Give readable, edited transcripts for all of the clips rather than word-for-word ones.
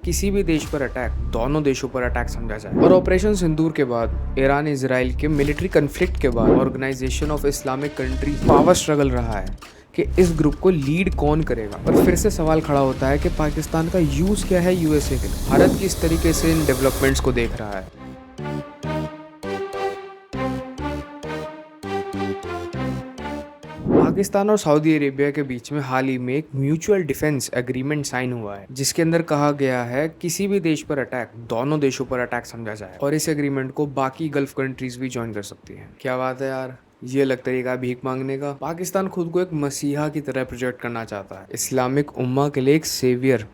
किसी भी देश पर अटैक दोनों देशों पर अटैक समझा जाए। और ऑपरेशन सिंदूर के बाद ईरान इजराइल के मिलिट्री कन्फ्लिक्ट के बाद organisation of Islamic country power struggle रहा है कि इस ग्रुप को लीड कौन करेगा। और फिर से सवाल खड़ा होता है कि पाकिस्तान का यूज क्या है यूएसए के लिए। भारत किस तरीके से इन डेवलपमेंट्स को देख रहा है। पाकिस्तान और सऊदी अरेबिया के बीच में हाल ही में एक म्यूचुअल डिफेंस एग्रीमेंट साइन हुआ है, जिसके अंदर कहा गया है किसी भी देश पर अटैक दोनों देशों पर अटैक समझा जाए और इस एग्रीमेंट को बाकी गल्फ कंट्रीज भी ज्वाइन कर सकती हैं। क्या बात है यार, ये अलग तरीका भीख मांगने का। पाकिस्तान खुद को एक मसीहा की तरह प्रोजेक्ट करना चाहता है, इस्लामिक उम्मा के लिए एक सेवियर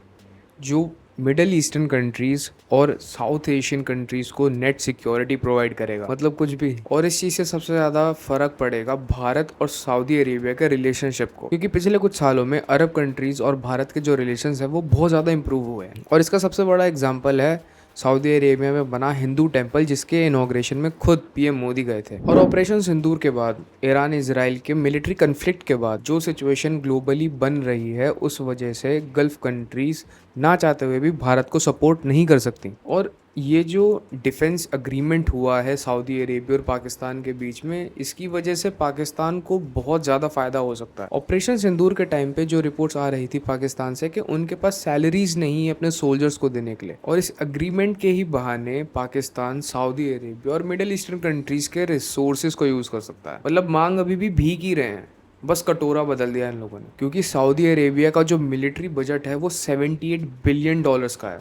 जो मिडल ईस्टर्न कंट्रीज और साउथ एशियन कंट्रीज को नेट सिक्योरिटी प्रोवाइड करेगा। मतलब कुछ भी। और इस चीज़ से सबसे ज़्यादा फर्क पड़ेगा भारत और सऊदी अरेबिया के रिलेशनशिप को, क्योंकि पिछले कुछ सालों में अरब कंट्रीज और भारत के जो रिलेशंस हैं वो बहुत ज़्यादा इंप्रूव हुए हैं। और इसका सबसे बड़ा एग्जाम्पल है सऊदी अरेबिया में बना हिंदू टेम्पल, जिसके इनॉग्रेशन में खुद पीएम मोदी गए थे। और ऑपरेशन सिंदूर के बाद ईरान इजराइल के मिलिट्री कन्फ्लिक्ट के बाद जो सिचुएशन ग्लोबली बन रही है, उस वजह से गल्फ कंट्रीज ना चाहते हुए भी भारत को सपोर्ट नहीं कर सकती। और ये जो डिफेंस अग्रीमेंट हुआ है सऊदी अरेबिया और पाकिस्तान के बीच में, इसकी वजह से पाकिस्तान को बहुत ज़्यादा फ़ायदा हो सकता है। ऑपरेशन सिंदूर के टाइम पे जो रिपोर्ट्स आ रही थी पाकिस्तान से कि उनके पास सैलरीज नहीं है अपने सोल्जर्स को देने के लिए, और इस अग्रीमेंट के ही बहाने पाकिस्तान सऊदी अरेबिया और मिडिल ईस्टर्न कंट्रीज़ के रिसोर्सेज को यूज़ कर सकता है। मतलब मांग अभी भी भीग ही रहे हैं, बस कटोरा बदल दिया इन लोगों ने। क्योंकि सऊदी अरेबिया का जो मिलिट्री बजट है वो $78 बिलियन का है,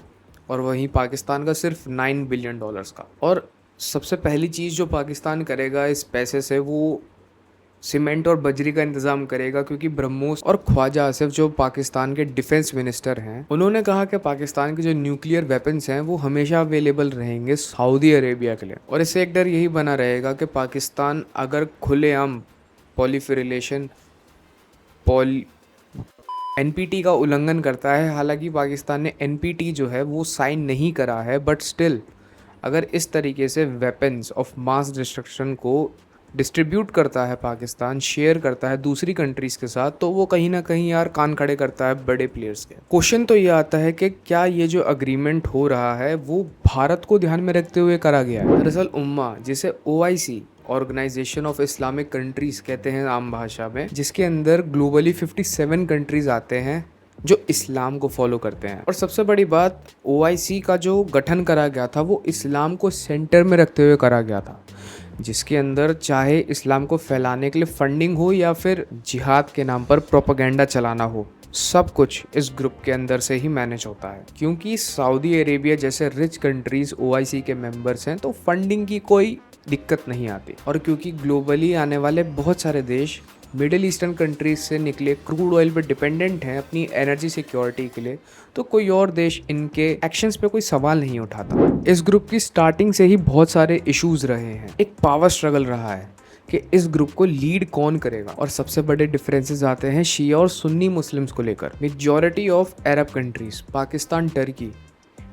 और वहीं पाकिस्तान का सिर्फ $9 बिलियन का। और सबसे पहली चीज़ जो पाकिस्तान करेगा इस पैसे से, वो सीमेंट और बजरी का इंतजाम करेगा। क्योंकि ब्रह्मोस और ख्वाजा आसिफ जो पाकिस्तान के डिफेंस मिनिस्टर हैं, उन्होंने कहा कि पाकिस्तान के जो न्यूक्लियर वेपन्स हैं वो हमेशा अवेलेबल रहेंगे सऊदी अरेबिया के लिए। और इससे एक डर यही बना रहेगा कि पाकिस्तान अगर खुलेआम पॉलीफिरिलेशन एनपीटी का उल्लंघन करता है, हालांकि पाकिस्तान ने एनपीटी जो है वो साइन नहीं करा है, बट स्टिल अगर इस तरीके से वेपन्स ऑफ मास डिस्ट्रक्शन को डिस्ट्रीब्यूट करता है पाकिस्तान, शेयर करता है दूसरी कंट्रीज़ के साथ, तो वो कहीं ना कहीं यार कान खड़े करता है बड़े प्लेयर्स के। क्वेश्चन तो ये आता है कि क्या ये जो अग्रीमेंट हो रहा है वो भारत को ध्यान में रखते हुए करा गया है। दरअसल उम्मा, जिसे OIC organisation of Islamic countries कहते हैं आम भाषा में, जिसके अंदर ग्लोबली 57 कंट्रीज आते हैं जो इस्लाम को फॉलो करते हैं। और सबसे बड़ी बात, OIC का जो गठन करा गया था वो इस्लाम को सेंटर में रखते हुए करा गया था, जिसके अंदर चाहे इस्लाम को फैलाने के लिए फंडिंग हो या फिर जिहाद के नाम पर प्रोपेगेंडा चलाना हो, सब कुछ इस ग्रुप के अंदर से ही मैनेज होता है। क्योंकि सऊदी अरेबिया जैसे रिच कंट्रीज OIC के मेंबर्स हैं, तो फंडिंग की कोई दिक्कत नहीं आती। और क्योंकि ग्लोबली आने वाले बहुत सारे देश मिडिल ईस्टर्न कंट्रीज से निकले क्रूड ऑयल पर डिपेंडेंट हैं अपनी एनर्जी सिक्योरिटी के लिए, तो कोई और देश इनके एक्शंस पे कोई सवाल नहीं उठाता। इस ग्रुप की स्टार्टिंग से ही बहुत सारे इश्यूज रहे हैं, एक पावर स्ट्रगल रहा है कि इस ग्रुप को लीड कौन करेगा। और सबसे बड़े डिफरेंसेस आते हैं शिया और सुन्नी मुस्लिम्स को लेकर। Majority of Arab countries, Pakistan, Turkey,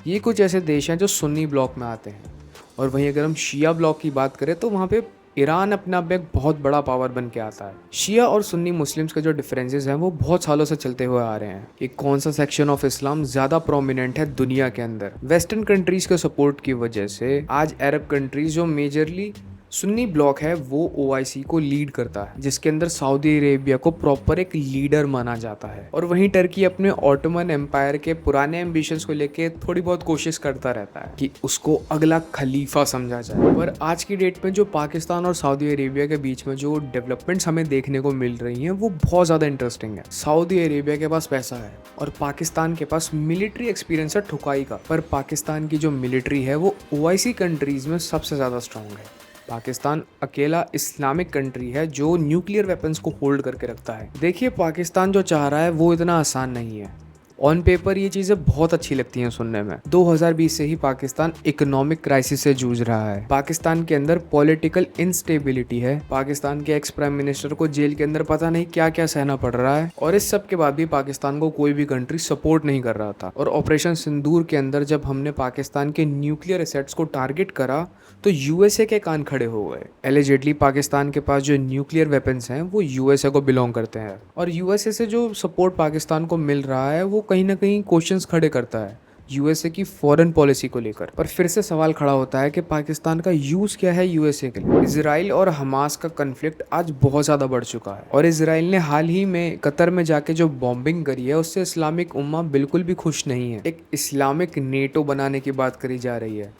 ये कुछ ऐसे देश हैं जो सुन्नी ब्लॉक में आते हैं। और वहीं अगर हम शिया ब्लॉक की बात करें तो वहाँ पे ईरान अपने आप में एक बहुत बड़ा पावर बन के आता है। शिया और सुन्नी मुस्लिम्स के जो डिफरेंसेस हैं वो बहुत सालों से चलते हुए आ रहे हैं कि कौन सा सेक्शन ऑफ इस्लाम ज़्यादा प्रोमिनेंट है दुनिया के अंदर। वेस्टर्न कंट्रीज़ के सपोर्ट की वजह से आज अरब कंट्रीज़ जो मेजरली सुन्नी ब्लॉक है वो OIC को लीड करता है, जिसके अंदर सऊदी अरेबिया को प्रॉपर एक लीडर माना जाता है। और वहीं टर्की अपने ऑटोमन एम्पायर के पुराने एम्बिशंस को लेके थोड़ी बहुत कोशिश करता रहता है कि उसको अगला खलीफा समझा जाए। पर आज की डेट में जो पाकिस्तान और सऊदी अरेबिया के बीच में जो डेवलपमेंट्स हमें देखने को मिल रही हैं वो बहुत ज़्यादा इंटरेस्टिंग है। सऊदी अरेबिया के पास पैसा है और पाकिस्तान के पास मिलिट्री एक्सपीरियंस है ठुकाई का, पर पाकिस्तान की जो मिलिट्री है वो OIC कंट्रीज़ में सबसे ज़्यादा स्ट्रॉन्ग है। पाकिस्तान अकेला इस्लामिक कंट्री है जो न्यूक्लियर वेपन्स को होल्ड करके रखता है। देखिए, पाकिस्तान जो चाह रहा है वो इतना आसान नहीं है। ऑन पेपर ये चीज़ें बहुत अच्छी लगती हैं सुनने में। 2020 से ही पाकिस्तान इकोनॉमिक क्राइसिस से जूझ रहा है। पाकिस्तान के अंदर पॉलिटिकल इंस्टेबिलिटी है। पाकिस्तान के एक्स प्राइम मिनिस्टर को जेल के अंदर पता नहीं क्या क्या सहना पड़ रहा है, और इस सब के बाद भी पाकिस्तान को कोई भी कंट्री सपोर्ट नहीं कर रहा था। और ऑपरेशन सिंदूर के अंदर जब हमने पाकिस्तान के न्यूक्लियर एसेट्स को टारगेट करा तो USA के कान खड़े हो गए। एलिजेडली पाकिस्तान के पास जो न्यूक्लियर वेपन्स हैं वो USA को बिलोंग करते हैं, और USA से जो सपोर्ट पाकिस्तान को मिल रहा है वो कहीं ना कहीं क्वेश्चंस खड़े करता है यूएसए की फॉरेन पॉलिसी को लेकर। पर फिर से सवाल खड़ा होता है कि पाकिस्तान का यूज क्या है यूएसए के लिए। इजराइल और हमास का कन्फ्लिक्ट आज बहुत ज्यादा बढ़ चुका है और इजराइल ने हाल ही में कतर में जाके जो बॉम्बिंग करी है उससे इस्लामिक उम्मा बिल्कुल भी खुश नहीं है। एक इस्लामिक नेटो बनाने की बात करी जा रही है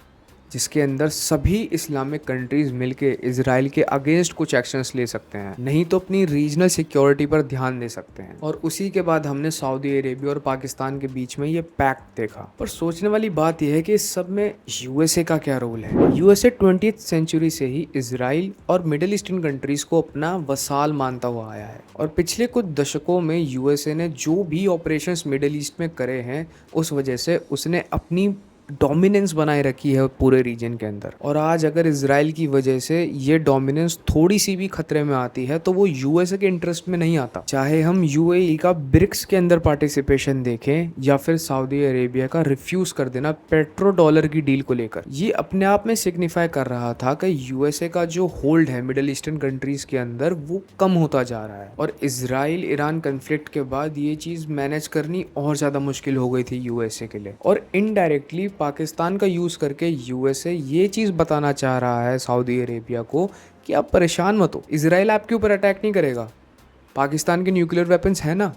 जिसके अंदर सभी इस्लामिक कंट्रीज मिलके इजराइल के अगेंस्ट कुछ एक्शंस ले सकते हैं, नहीं तो अपनी रीजनल सिक्योरिटी पर ध्यान दे सकते हैं। और उसी के बाद हमने सऊदी अरेबिया और पाकिस्तान के बीच में ये पैक्ट देखा। पर सोचने वाली बात यह है कि इस सब में यूएसए का क्या रोल है। यूएसए 20th सेंचुरी से ही इजराइल और मिडिल ईस्टर्न कंट्रीज को अपना वसाल मानता हुआ आया है और पिछले कुछ दशकों में यूएसए ने जो भी ऑपरेशंस मिडिल ईस्ट में करे हैं उस वजह से उसने अपनी डोमिनेंस बनाए रखी है पूरे रीजन के अंदर। और आज अगर इजराइल की वजह से ये डोमिनेंस थोड़ी सी भी खतरे में आती है तो वो यूएसए के इंटरेस्ट में नहीं आता, चाहे हम यूएई का ब्रिक्स के अंदर पार्टिसिपेशन देखें या फिर सऊदी अरेबिया का रिफ्यूज कर देना पेट्रो डॉलर की डील को लेकर। ये अपने आप में सिग्निफाई कर रहा था कि यूएसए का जो होल्ड है मिडिल ईस्टर्न कंट्रीज के अंदर वो कम होता जा रहा है। और इजराइल ईरान कन्फ्लिक्ट के बाद ये चीज मैनेज करनी और ज्यादा मुश्किल हो गई थी यूएसए के लिए। और इनडायरेक्टली पाकिस्तान का यूज़ करके यूएसए ये चीज़ बताना चाह रहा है सऊदी अरेबिया को कि आप परेशान मत हो, इजराइल आपके ऊपर अटैक नहीं करेगा, पाकिस्तान के न्यूक्लियर वेपन्स है ना।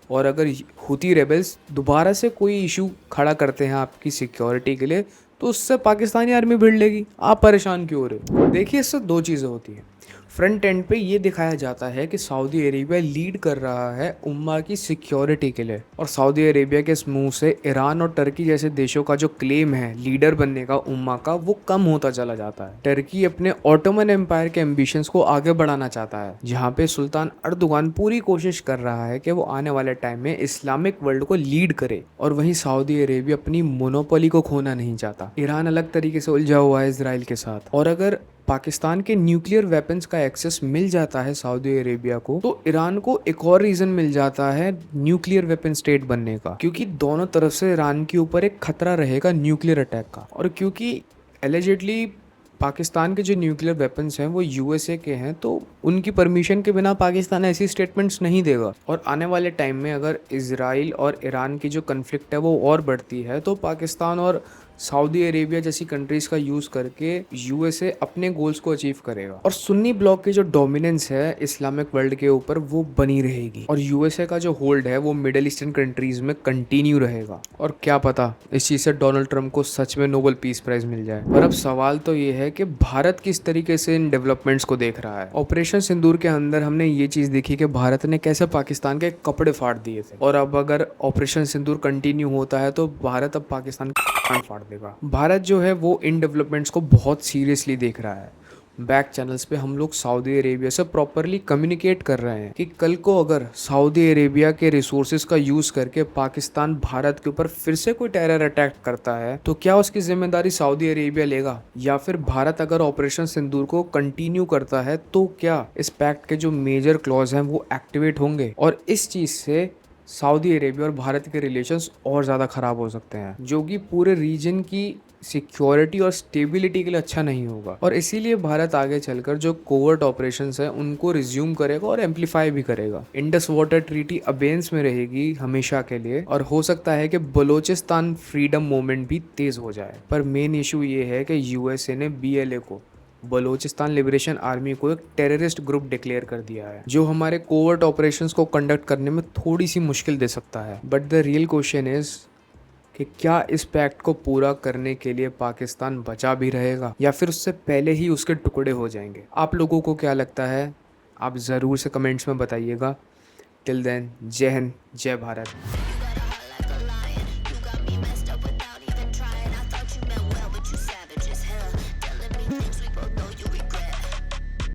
और अगर हुती रेबल्स दोबारा से कोई इशू खड़ा करते हैं आपकी सिक्योरिटी के लिए तो उससे पाकिस्तानी आर्मी भिड़ लेगी, आप परेशान क्यों हो रहे हो। देखिए इससे दो चीज़ें होती हैं। फ्रंट एंड पे ये दिखाया जाता है कि सऊदी अरेबिया लीड कर रहा है उम्मा की सिक्योरिटी के लिए और सऊदी अरेबिया के मुंह से ईरान और टर्की जैसे देशों का जो क्लेम है लीडर बनने का उम्मा का वो कम होता चला जाता है। टर्की अपने ऑटोमन एम्पायर के एम्बिशंस को आगे बढ़ाना चाहता है, जहाँ पे सुल्तान अर्दोगान पूरी कोशिश कर रहा है कि वो आने वाले टाइम में इस्लामिक वर्ल्ड को लीड करे। और वहीं सऊदी अरेबिया अपनी मोनोपोली को खोना नहीं चाहता। ईरान अलग तरीके से उलझा हुआ है इसराइल के साथ। और अगर पाकिस्तान के न्यूक्लियर वेपन्स का एक्सेस मिल जाता है सऊदी अरेबिया को तो ईरान को एक और रीजन मिल जाता है न्यूक्लियर वेपन स्टेट बनने का, क्योंकि दोनों तरफ से ईरान के ऊपर एक खतरा रहेगा न्यूक्लियर अटैक का। और क्योंकि एलिजिडली पाकिस्तान के जो न्यूक्लियर वेपन्स हैं वो यूएसए के हैं तो उनकी परमिशन के बिना पाकिस्तान ऐसी स्टेटमेंट्स नहीं देगा। और आने वाले टाइम में अगर इजराइल और ईरान की जो कन्फ्लिक्ट है वो और बढ़ती है तो पाकिस्तान और सऊदी अरेबिया जैसी कंट्रीज का यूज़ करके यूएसए अपने गोल्स को अचीव करेगा और सुन्नी ब्लॉक की जो डोमिनेंस है इस्लामिक वर्ल्ड के ऊपर वो बनी रहेगी और यूएसए का जो होल्ड है वो मिडिल ईस्टर्न कंट्रीज में कंटिन्यू रहेगा। और क्या पता इस चीज़ से डोनाल्ड ट्रंप को सच में नोबेल पीस प्राइज मिल जाए। और अब सवाल तो ये है कि भारत किस तरीके से इन डेवलपमेंट्स को देख रहा है। ऑपरेशन सिंदूर के अंदर हमने ये चीज़ देखी कि भारत ने कैसे पाकिस्तान के कपड़े फाड़ दिए थे और अब अगर ऑपरेशन सिंदूर कंटिन्यू होता है तो भारत अब पाकिस्तान का फाड़ देगा। भारत जो है वो इन डेवलपमेंट्स को बहुत सीरियसली देख रहा है। बैक चैनल्स पे हम लोग सऊदी अरेबिया से प्रॉपरली कम्युनिकेट कर रहे हैं कि कल को अगर सऊदी अरेबिया के रिसोर्सेज का यूज़ करके पाकिस्तान भारत के ऊपर फिर से कोई टेरर अटैक करता है तो क्या उसकी जिम्मेदारी सऊदी अरेबिया लेगा, या फिर भारत अगर ऑपरेशन सिंदूर को कंटिन्यू करता है तो क्या इस पैक्ट के जो मेजर क्लॉज हैं वो एक्टिवेट होंगे। और इस चीज़ से सऊदी अरेबिया और भारत के रिलेशंस और ज़्यादा ख़राब हो सकते हैं जो कि पूरे रीजन की सिक्योरिटी और स्टेबिलिटी के लिए अच्छा नहीं होगा। और इसीलिए भारत आगे चलकर जो कोवर्ट ऑपरेशंस है उनको रिज्यूम करेगा और एम्पलीफाई भी करेगा। इंडस वाटर ट्रीटी अबेंस में रहेगी हमेशा के लिए और हो सकता है कि बलोचिस्तान फ्रीडम मूवमेंट भी तेज़ हो जाए। पर मेन इशू ये है कि यूएसए ने बीएलए को बलोचिस्तान लिबरेशन आर्मी को एक टेररिस्ट ग्रुप डिक्लेयर कर दिया है जो हमारे कोवर्ट ऑपरेशंस को कंडक्ट करने में थोड़ी सी मुश्किल दे सकता है। But the real question is कि क्या इस पैक्ट को पूरा करने के लिए पाकिस्तान बचा भी रहेगा या फिर उससे पहले ही उसके टुकड़े हो जाएंगे। आप लोगों को क्या लगता है आप ज़रूर से कमेंट्स में बताइएगा। टिल देन जय हिंद जय भारत।